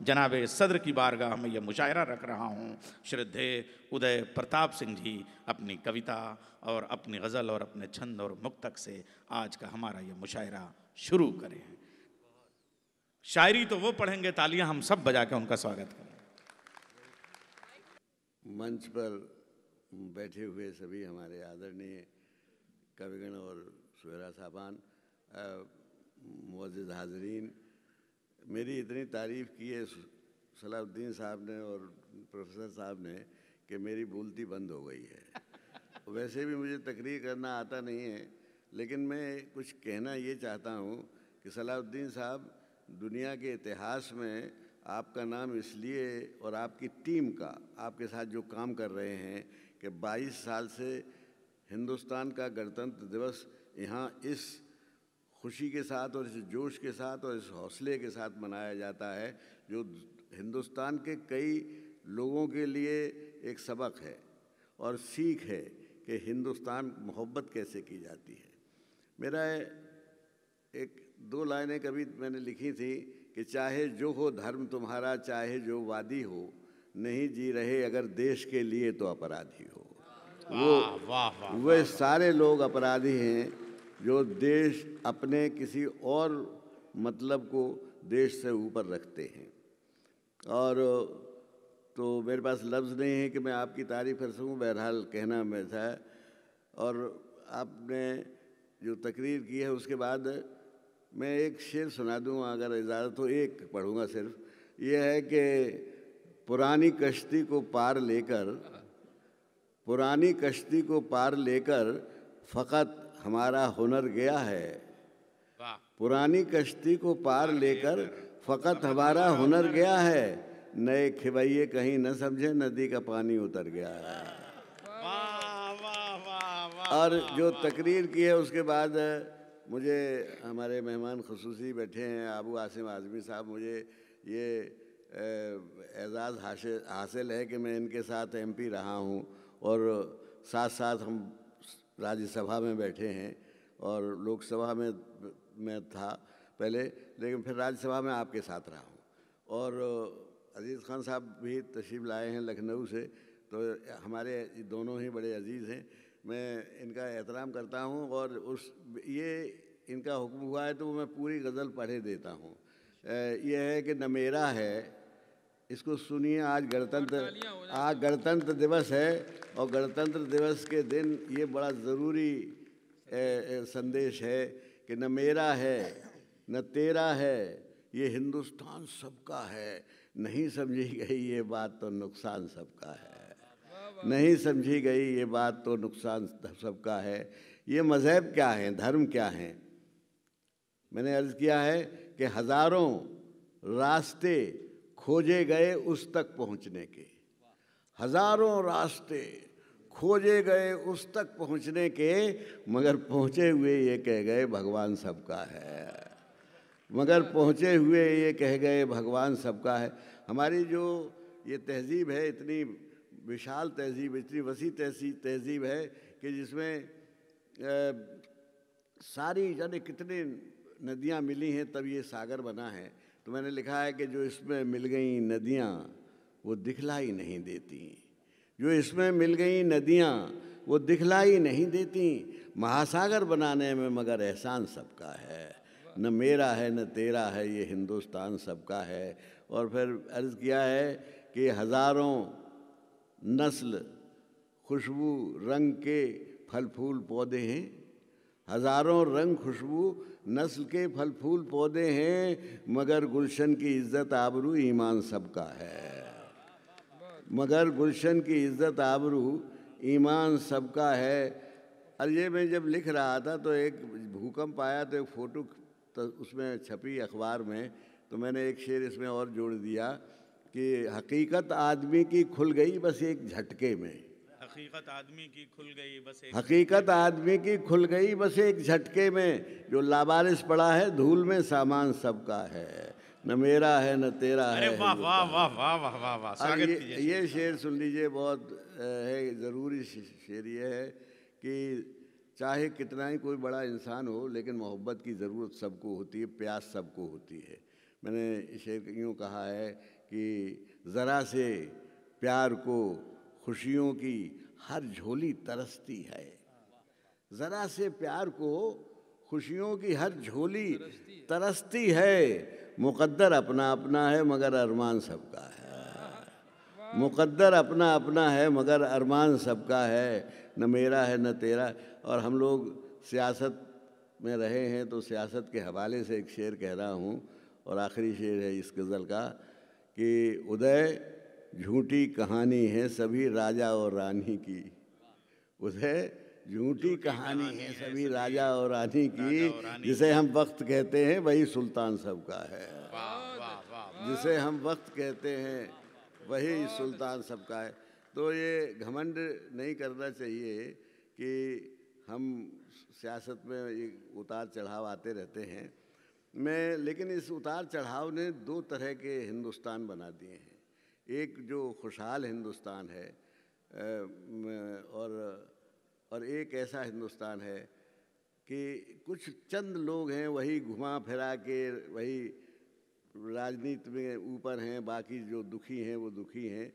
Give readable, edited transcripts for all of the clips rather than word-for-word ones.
जनाब सदर की बारगाह में यह मुशायरा रख रहा हूँ। श्रद्धेय उदय प्रताप सिंह जी अपनी कविता और अपनी गज़ल और अपने छंद और मुक्तक से आज का हमारा यह मुशायरा शुरू करें। शायरी तो वो पढ़ेंगे, तालियां हम सब बजा के उनका स्वागत करें। मंच पर बैठे हुए सभी हमारे आदरणीय कविगण और सुहरा साहबान, मुअज़्ज़िज़ हाज़रीन, मेरी इतनी तारीफ़ की है सलाहुद्दीन साहब ने और प्रोफेसर साहब ने कि मेरी बोलती बंद हो गई है। वैसे भी मुझे तकरीर करना आता नहीं है, लेकिन मैं कुछ कहना ये चाहता हूँ कि सलाहुद्दीन साहब, दुनिया के इतिहास में आपका नाम इसलिए और आपकी टीम का, आपके साथ जो काम कर रहे हैं कि 22 साल से हिंदुस्तान का गणतंत्र दिवस यहाँ इस खुशी के साथ और इस जोश के साथ और इस हौसले के साथ मनाया जाता है, जो हिंदुस्तान के कई लोगों के लिए एक सबक है और सीख है कि हिंदुस्तान मोहब्बत कैसे की जाती है। मेरा एक 2 लाइनें कभी मैंने लिखी थी कि चाहे जो हो धर्म तुम्हारा, चाहे जो वादी हो, नहीं जी रहे अगर देश के लिए तो अपराधी हो। वो सारे लोग अपराधी हैं जो देश अपने किसी और मतलब को देश से ऊपर रखते हैं। और तो मेरे पास लफ्ज़ नहीं है कि मैं आपकी तारीफ़ कर सकूं, बहरहाल कहना मैं था। और आपने जो तकरीर की है उसके बाद मैं एक शेर सुना दूँ अगर इजाज़त हो, एक पढ़ूँगा सिर्फ। ये है कि पुरानी कश्ती को पार लेकर फ़कत हमारा हुनर गया है। पुरानी कश्ती को पार लेकर फ़कत हमारा हुनर गया है, नए खिवैये कहीं न समझे नदी का पानी उतर गया है। और जो तकरीर की है उसके बाद मुझे हमारे मेहमान खुसूसी बैठे हैं अबू आसिम आज़मी साहब, मुझे ये एज़ाज़ हासिल है कि मैं इनके साथ MP रहा हूँ और साथ साथ हम राज्यसभा में बैठे हैं और लोकसभा में मैं था पहले, लेकिन फिर राज्यसभा में आपके साथ रहा हूँ। और अजीज़ खान साहब भी तशरीफ़ लाए हैं लखनऊ से, तो हमारे दोनों ही बड़े अजीज़ हैं। मैं इनका एहतराम करता हूँ और ये इनका हुक्म हुआ है तो मैं पूरी गज़ल पढ़े देता हूँ। ये है कि न मेरा है, इसको सुनिए। आज गणतंत्र दिवस है और गणतंत्र दिवस के दिन ये बड़ा ज़रूरी संदेश है कि न मेरा है न तेरा है, ये हिंदुस्तान सबका है। नहीं समझी गई ये बात तो नुकसान सबका है। नहीं समझी गई ये बात तो नुकसान सबका है। ये मज़हब क्या है, धर्म क्या है? मैंने अर्ज़ किया है कि हज़ारों रास्ते खोजे गए उस तक पहुँचने के, हज़ारों रास्ते खोजे गए उस तक पहुँचने के, मगर पहुँचे हुए ये कह गए भगवान सबका है। मगर पहुँचे हुए ये कह गए भगवान सबका है। हमारी जो ये तहज़ीब है, इतनी विशाल तहज़ीब, इतनी वसी तहज़ीब है कि जिसमें सारी जाने कितने नदियाँ मिली हैं तब ये सागर बना है। तो मैंने लिखा है कि जो इसमें मिल गई नदियाँ वो दिखलाई नहीं देती, जो इसमें मिल गई नदियाँ वो दिखलाई नहीं देती, महासागर बनाने में मगर एहसान सबका है। न मेरा है न तेरा है, ये हिंदुस्तान सबका है। और फिर अर्ज़ किया है कि हज़ारों नस्ल खुशबू रंग के फल फूल पौधे हैं, हज़ारों रंग खुशबू नस्ल के फल फूल पौधे हैं, मगर गुलशन की इज़्ज़त आबरू ईमान सबका है। मगर गुलशन की इज़्ज़त आबरू ईमान सबका है। और ये मैं जब लिख रहा था तो एक भूकंप आया तो एक फ़ोटो तो उसमें छपी अखबार में, तो मैंने एक शेर इसमें और जोड़ दिया कि हकीकत आदमी की खुल गई बस एक झटके में। हकीकत आदमी की खुल गई बस एक, हकीकत आदमी की खुल गई बस एक झटके में, जो लावारिस पड़ा है धूल में सामान सबका है। न मेरा है न तेरा है। अरे वाह वाह वाह वाह वाह वाह वाह, स्वागत कीजिए। ये शेर सुन लीजिए, बहुत है ज़रूरी शेर ये है कि चाहे कितना ही कोई बड़ा इंसान हो, लेकिन मोहब्बत की ज़रूरत सबको होती है, प्यास सबको होती है। मैंने शेर यूँ कहा है कि ज़रा से प्यार को खुशियों की हर झोली तरसती है, ज़रा से प्यार को खुशियों की हर झोली तरसती है, मुकद्दर अपना अपना है मगर अरमान सबका है, मुकद्दर अपना अपना है मगर अरमान सबका है, न मेरा है न तेरा। और हम लोग सियासत में रहे हैं तो सियासत के हवाले से एक शेर कह रहा हूँ, और आखिरी शेर है इस गज़ल का कि उदय झूठी कहानी है सभी राजा और रानी की, उदय झूठी कहानी है सभी राजा और रानी की, जिसे हम वक्त कहते हैं वही सुल्तान सबका है, जिसे हम वक्त कहते हैं वही सुल्तान सबका है। तो ये घमंड नहीं करना चाहिए कि हम सियासत में ये उतार चढ़ाव आते रहते हैं। लेकिन इस उतार चढ़ाव ने दो तरह के हिंदुस्तान बना दिए हैं। एक जो खुशहाल हिंदुस्तान है और एक ऐसा हिंदुस्तान है कि कुछ चंद लोग हैं वही घुमा फिरा के वही राजनीति में ऊपर हैं, बाकी जो दुखी हैं वो दुखी हैं।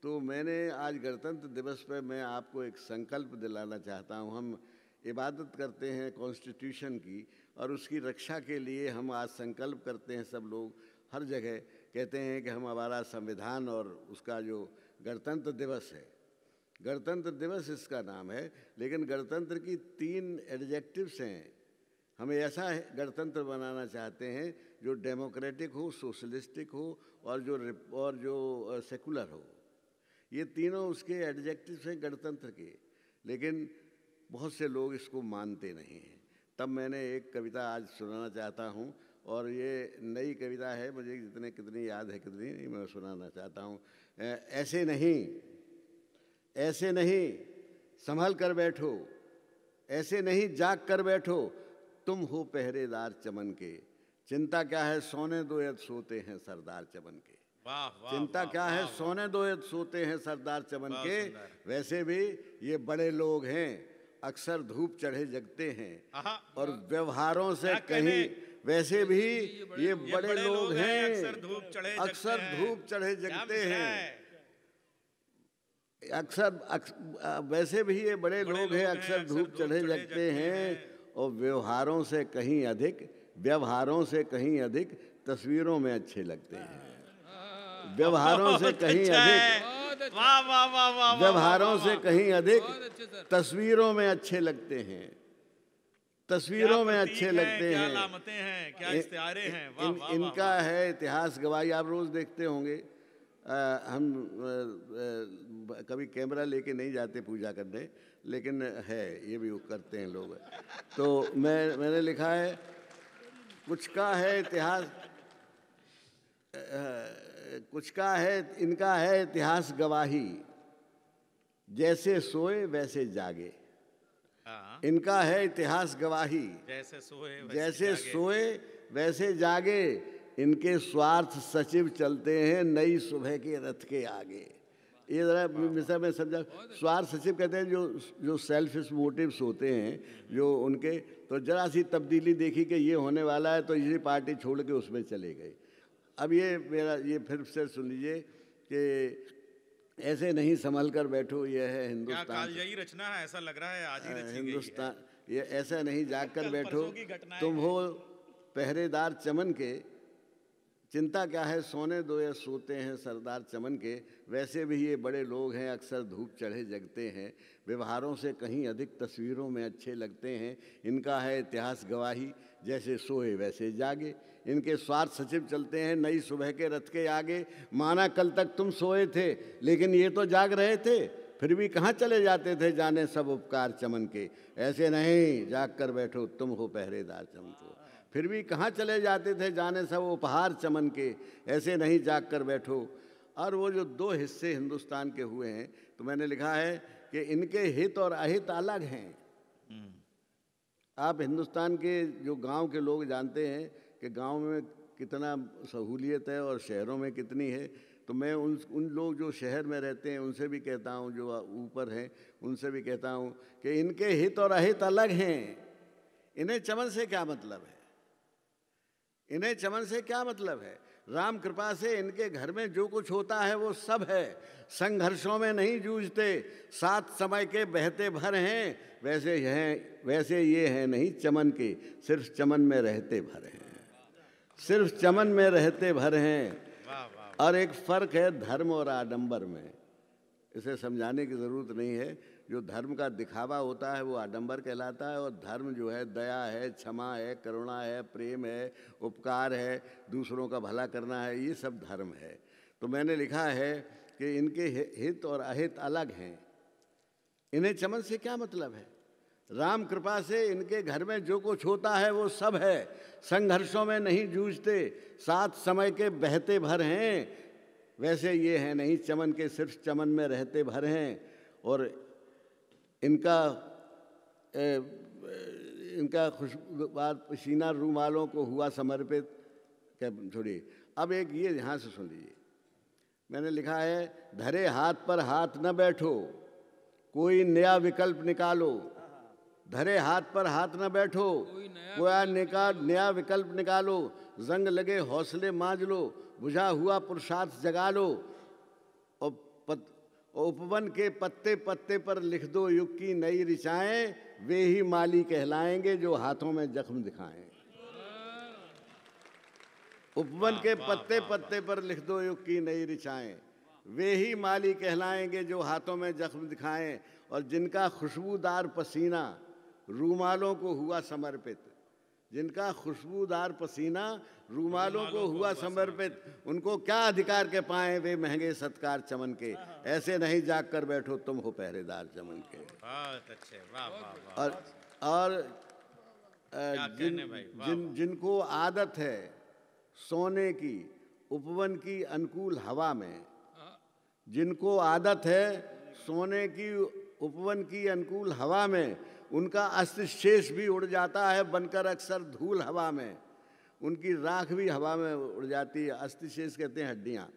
तो मैंने आज गणतंत्र दिवस पर मैं आपको एक संकल्प दिलाना चाहता हूँ। हम इबादत करते हैं कॉन्स्टिट्यूशन की और उसकी रक्षा के लिए हम आज संकल्प करते हैं, सब लोग हर जगह कहते हैं कि हम हमारा संविधान और उसका जो गणतंत्र दिवस है, गणतंत्र दिवस इसका नाम है, लेकिन गणतंत्र की 3 एडजेक्टिव्स हैं। हम ऐसा गणतंत्र बनाना चाहते हैं जो डेमोक्रेटिक हो, सोशलिस्टिक हो और जो सेकुलर हो। ये तीनों उसके एडजेक्टिव्स हैं गणतंत्र के, लेकिन बहुत से लोग इसको मानते नहीं हैं। तब मैंने एक कविता आज सुनाना चाहता हूँ, और ये नई कविता है, मुझे कितनी याद है कितनी नहीं, मैं सुनाना चाहता हूँ। ऐसे नहीं, ऐसे नहीं संभल कर बैठो, ऐसे नहीं जाग कर बैठो, तुम हो पहरेदार चमन के, चिंता क्या है सोने दो यद सोते हैं सरदार चमन के। चिंता क्या है सोने दो यद सोते हैं सरदार चमन के, वैसे भी ये बड़े लोग हैं अक्सर धूप चढ़े जगते हैं, और व्यवहारों से कहीं, वैसे भी ये बड़े लोग हैं अक्सर धूप चढ़े जगते हैं, वैसे भी ये बड़े लोग हैं अक्सर धूप चढ़े जगते हैं, और व्यवहारों से कहीं अधिक तस्वीरों में अच्छे लगते हैं। व्यवहारों से कहीं अधिक, व्यवहारों से कहीं अधिक तस्वीरों में अच्छे लगते हैं, तस्वीरों में अच्छे लगते हैं। क्या इस्तिहारे हैं, इनका है इतिहास गवाही। आप रोज देखते होंगे, हम कभी कैमरा लेके नहीं जाते पूजा करने, लेकिन है ये भी करते हैं लोग। तो मैंने लिखा है, कुछ का है इतिहास, कुछ का है इनका है इतिहास गवाही, जैसे सोए वैसे जागे। इनका है इतिहास गवाही, जैसे सोए वैसे जागे, इनके स्वार्थ सचिव चलते हैं नई सुबह के रथ के आगे। ये ज़रा मिसाल में समझा, स्वार्थ सचिव कहते हैं जो सेल्फिश मोटिव्स होते हैं जो उनके, तो जरा सी तब्दीली देखी कि ये होने वाला है तो इसी पार्टी छोड़ के उसमें चले गए। अब ये फिर से सुन लीजिए कि ऐसे नहीं संभल कर बैठो, ये है हिंदुस्तान, यही रचना है, ऐसा लग रहा है आज ही रची हिंदुस्तान। ये ऐसा नहीं जाग कर बैठो, तुम हो पहरेदार चमन के, चिंता क्या है सोने दो या सोते हैं सरदार चमन के, वैसे भी ये बड़े लोग हैं अक्सर धूप चढ़े जगते हैं, व्यवहारों से कहीं अधिक तस्वीरों में अच्छे लगते हैं। इनका है इतिहास गवाही, जैसे सोए वैसे जागे, इनके स्वार्थ सचिव चलते हैं नई सुबह के रथ के आगे। माना कल तक तुम सोए थे लेकिन ये तो जाग रहे थे, फिर भी कहाँ चले जाते थे जाने सब उपकार चमन के। ऐसे नहीं जाग कर बैठो, तुम हो पहरेदार चमन को, फिर भी कहाँ चले जाते थे जाने सब उपहार चमन के, ऐसे नहीं जाग कर बैठो। और वो जो 2 हिस्से हिंदुस्तान के हुए हैं, तो मैंने लिखा है कि इनके हित और अहित अलग हैं। आप हिंदुस्तान के जो गांव के लोग जानते हैं कि गांव में कितना सहूलियत है और शहरों में कितनी है। तो मैं उन लोग जो शहर में रहते हैं उनसे भी कहता हूँ, जो ऊपर हैं उनसे भी कहता हूँ कि इनके हित और अहित अलग हैं। इन्हें चमन से क्या मतलब है? इन्हें चमन से क्या मतलब है? राम कृपा से इनके घर में जो कुछ होता है वो सब है। संघर्षों में नहीं जूझते, सात समय के बहते भर हैं, वैसे ये हैं नहीं चमन के, सिर्फ चमन में रहते भर हैं, सिर्फ चमन में रहते भर हैं। और एक फर्क है धर्म और आडंबर में, इसे समझाने की ज़रूरत नहीं है। जो धर्म का दिखावा होता है वो आडंबर कहलाता है, और धर्म जो है दया है, क्षमा है, करुणा है, प्रेम है, उपकार है, दूसरों का भला करना है, ये सब धर्म है। तो मैंने लिखा है कि इनके हित और अहित अलग हैं। इन्हें चमन से क्या मतलब है? राम कृपा से इनके घर में जो कुछ होता है वो सब है। संघर्षों में नहीं जूझते, सात समय के बहते भर हैं, वैसे ये हैं नहीं चमन के, सिर्फ चमन में रहते भर हैं। और इनका खुशबूदार पसीना रूमालों को हुआ समर्पित। क्या छोड़िए, अब एक ये यहाँ से सुन लीजिए। मैंने लिखा है, धरे हाथ पर हाथ न बैठो, कोई नया विकल्प निकालो। धरे हाथ पर हाथ न बैठो, कोई नया विकल्प निकालो। जंग लगे हौसले मांझ लो, बुझा हुआ पुरुषार्थ जगा लो। और उपवन के पत्ते पत्ते पर लिख दो युग की नई ऋचाएं, वे ही माली कहलाएंगे जो हाथों में जख्म दिखाएं। उपवन के पत्ते पत्ते पर लिख दो युग की नई ऋचाएं, वे ही माली कहलाएंगे जो हाथों में जख्म दिखाएं। और जिनका खुशबूदार पसीना रूमालों को हुआ समर्पित, जिनका खुशबूदार पसीना रूमालों को हुआ समर्पित, उनको क्या अधिकार के पाएं वे महंगे सत्कार चमन के। ऐसे नहीं जाग कर बैठो तुम हो पहरेदार चमन के। बहुत अच्छे, वाह वाह वाह। और जिनको आदत है सोने की उपवन की अनुकूल हवा में, जिनको आदत है सोने की उपवन की अनुकूल हवा में, उनका अस्त्र शेष भी उड़ जाता है बनकर अक्सर धूल हवा में। उनकी राख भी हवा में उड़ जाती है। अस्त्र शेष कहते हैं हड्डियाँ।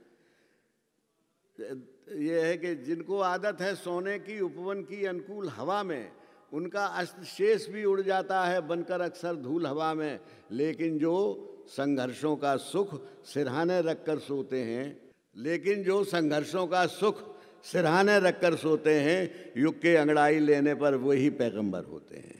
ये है कि जिनको आदत है सोने की उपवन की अनुकूल हवा में, उनका अस्त्र शेष भी उड़ जाता है बनकर अक्सर धूल हवा में। लेकिन जो संघर्षों का सुख सिरहाने रखकर सोते हैं, लेकिन जो संघर्षों का सुख सिरहाने रखकर सोते हैं, युग के अंगड़ाई लेने पर वही पैगंबर होते हैं।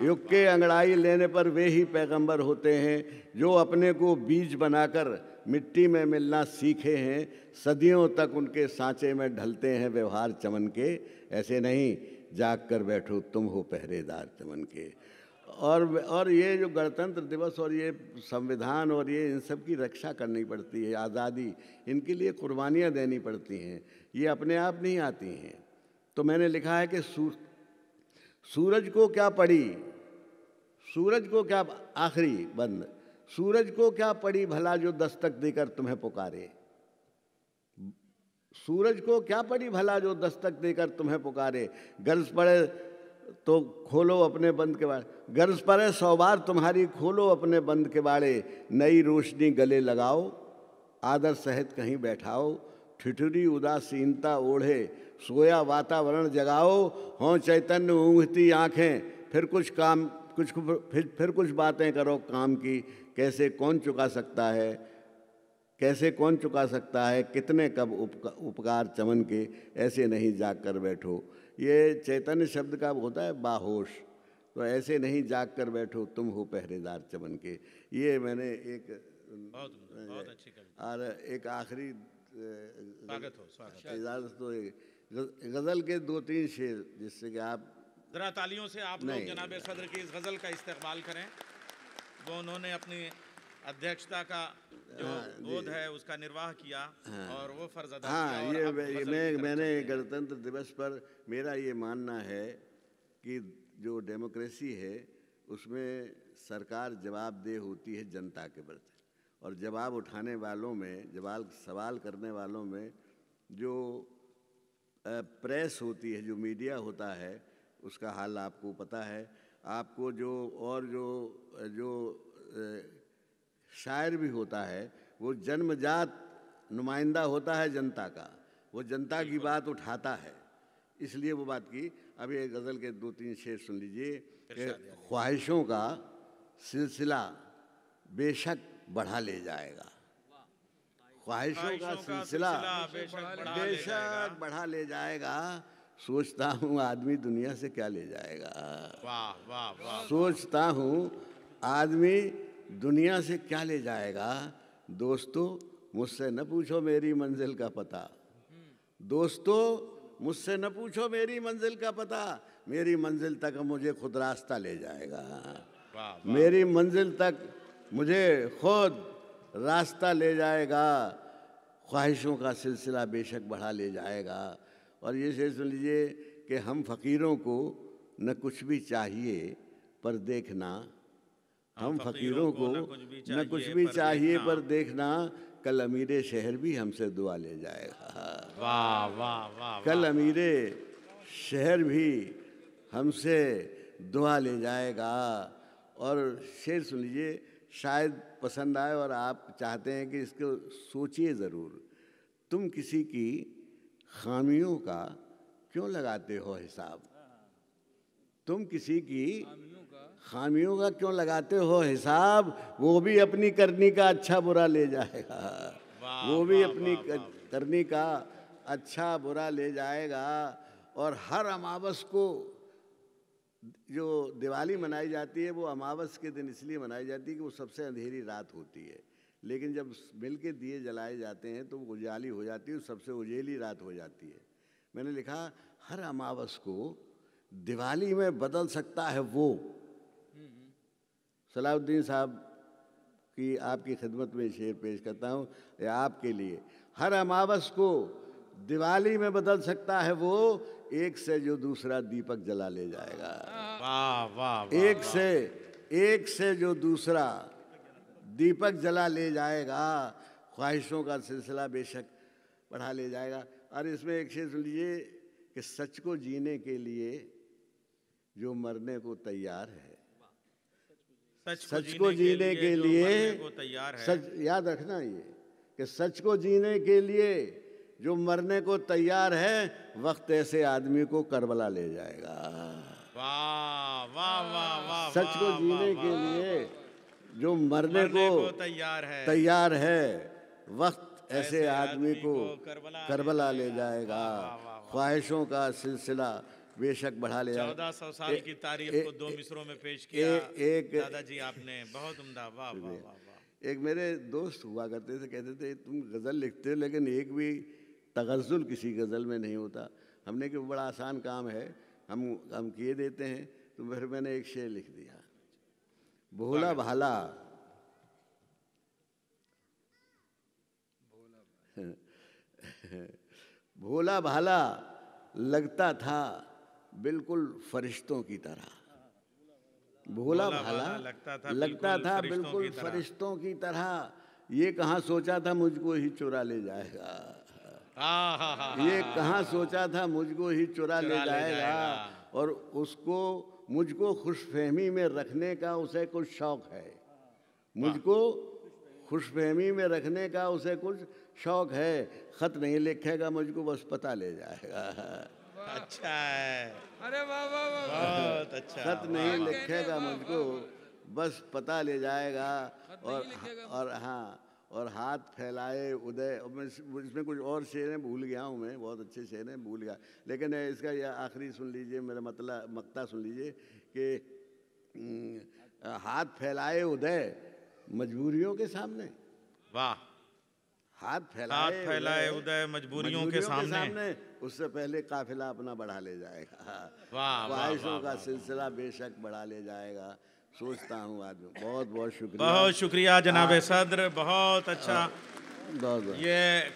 युग के अंगड़ाई लेने पर वे ही पैगंबर होते हैं जो अपने को बीज बनाकर मिट्टी में मिलना सीखे हैं। सदियों तक उनके सांचे में ढलते हैं व्यवहार चमन के। ऐसे नहीं जाग कर बैठो तुम हो पहरेदार चमन के। और ये जो गणतंत्र दिवस और ये संविधान और ये इन सब की रक्षा करनी पड़ती है, आज़ादी, इनके लिए कुर्बानियाँ देनी पड़ती हैं, ये अपने आप नहीं आती हैं। तो मैंने लिखा है कि सूरज को क्या पड़ी, सूरज को क्या, आखिरी बंद, सूरज को क्या पड़ी भला जो दस्तक देकर तुम्हें पुकारे। सूरज को क्या पड़ी भला जो दस्तक देकर तुम्हें पुकारे। गर्ज पड़े तो खोलो अपने बंद के बाड़े, गर्ज पड़े 100 बार तुम्हारी खोलो अपने बंद के बाड़े। नई रोशनी गले लगाओ, आदर सहित कहीं बैठाओ। ठिठुरी उदासीनता ओढ़े सोया वातावरण जगाओ। हों चैतन्य ऊँघती आँखें, फिर कुछ बातें करो काम की। कैसे कौन चुका सकता है, कैसे कौन चुका सकता है, कितने कब उपकार चमन के। ऐसे नहीं जाग कर बैठो, ये चैतन्य शब्द का होता है बाहोश। तो ऐसे नहीं जाग कर बैठो तुम हो पहरेदार चमन के। ये मैंने एक बहुत अच्छी कविता। और एक आखिरी स्वागत हो, स्वागत। इजाज़त तो गज़ल के 2-3 शेर जिससे कि आप जरा तालियों से आप लोग जनाब सदर की इस गज़ल का इस्तेमाल करें। वो उन्होंने अपनी अध्यक्षता का जो बोध है उसका निर्वाह किया और वो फर्ज अदा किया। ये मैंने गणतंत्र दिवस पर मेरा ये मानना है कि जो डेमोक्रेसी है उसमें सरकार जवाबदेह होती है जनता के प्रति, और जवाब उठाने वालों में, सवाल करने वालों में जो प्रेस होती है, जो मीडिया होता है, उसका हाल आपको पता है। आपको जो शायर भी होता है वो जन्मजात नुमाइंदा होता है जनता का, वो जनता की बात उठाता है, इसलिए वो बात की। अब ये गज़ल के 2-3 शेर सुन लीजिए। ख्वाहिशों का सिलसिला बेशक बढ़ा ले जाएगा। ख्वाहिशों का सिलसिला बेशक बढ़ा ले जाएगा। सोचता हूँ आदमी दुनिया से क्या ले जाएगा। वाह वाह वाह। सोचता हूँ आदमी दुनिया से क्या ले जाएगा। दोस्तों मुझसे न पूछो मेरी मंजिल का पता। दोस्तों मुझसे न पूछो मेरी मंजिल का पता। मेरी मंजिल तक मुझे खुद रास्ता ले जाएगा। मेरी मंजिल तक मुझे खुद रास्ता ले जाएगा। ख्वाहिशों का सिलसिला बेशक बढ़ा ले जाएगा। और ये शेर सुन लीजिए कि हम फ़कीरों को न कुछ भी चाहिए पर देखना। हम फ़कीरों को न कुछ भी चाहिए पर देखना। कल अमीरे शहर भी हमसे दुआ ले जाएगा। वाह वाह वाह। कल अमीरे शहर भी हमसे दुआ ले जाएगा। और शेर सुन लीजिए, शायद पसंद आए और आप चाहते हैं कि इसको सोचिए ज़रूर। तुम किसी की खामियों का क्यों लगाते हो हिसाब। तुम किसी की खामियों का क्यों लगाते हो हिसाब। वो भी अपनी करनी का अच्छा बुरा ले जाएगा। वो भी अपनी करनी का अच्छा बुरा ले जाएगा। और हर अमावस को जो दिवाली मनाई जाती है वो अमावस के दिन इसलिए मनाई जाती है कि वो सबसे अंधेरी रात होती है। लेकिन जब मिल के दिए जलाए जाते हैं तो वो उजाली हो जाती है, सबसे उजेली रात हो जाती है। मैंने लिखा हर अमावस को दिवाली में बदल सकता है वो। सलाउद्दीन साहब की आपकी खिदमत में शेर पेश करता हूँ या आपके लिए। हर अमावस को दिवाली में बदल सकता है वो। एक से जो दूसरा दीपक जला ले जाएगा। वाह वाह। एक से जो दूसरा दीपक जला ले जाएगा। ख्वाहिशों का सिलसिला बेशक बढ़ा ले जाएगा। और इसमें एक शेर सुन लीजिए कि सच को जीने के लिए जो मरने को तैयार है। सच को जीने के लिए सच याद रखना ये कि सच को जीने के लिए जो मरने को तैयार है। वक्त ऐसे आदमी को करबला ले जाएगा। वाह वाह वाह वाह। सच को जीने के लिए जो मरने को तैयार है। वक्त ऐसे आदमी को करबला ले जाएगा। ख्वाहिशों का सिलसिला बेशक बढ़ा ले जाएगा। 1400 साल की तारीफ को 2 मिसरों में पेश किया दादाजी आपने। बहुत उम्दा। वाह वाह वाह। एक मेरे दोस्त हुआ करते थे, कहते थे तुम गज़ल लिखते हो लेकिन एक भी तगज़ुल किसी गज़ल में नहीं होता। हमने कि बड़ा आसान काम है, हम किए देते हैं। तो फिर मैंने एक शेर लिख दिया। भोला भाला भोला भाला लगता था बिल्कुल फरिश्तों की तरह। भोला भाला लगता था बिल्कुल फरिश्तों की तरह। ये कहाँ सोचा था मुझको ही चुरा ले जाएगा। ये कहाँ सोचा था मुझको ही चुरा ले जाएगा। और उसको मुझको खुशफहमी में रखने का उसे कुछ शौक़ है। मुझको खुशफहमी में रखने का उसे कुछ शौक़ है। ख़त नहीं लिखेगा मुझको बस पता ले जाएगा। अच्छा है। अरे वाह वाह वाह। बहुत अच्छा। ख़त नहीं लिखेगा मुझको बस पता ले जाएगा। और हाँ, और हाथ फैलाए उदय। इसमें कुछ और शेर हैं भूल गया हूँ मैं, बहुत अच्छे शेर हैं भूल गया। लेकिन इसका यह आखिरी सुन लीजिए, मेरा मतलब मक्ता सुन लीजिए कि हाथ फैलाए उदय मजबूरियों के सामने। वाह। हाथ फैलाए उदय मजबूरियों के सामने। उससे पहले काफिला अपना बढ़ा ले जाएगा। वाह। ख्वाहिशों का सिलसिला बेशक बढ़ा ले जाएगा। सोचता हूँ आदमी। बहुत बहुत शुक्रिया। बहुत शुक्रिया जनाब सदर। बहुत अच्छा। बहुत ये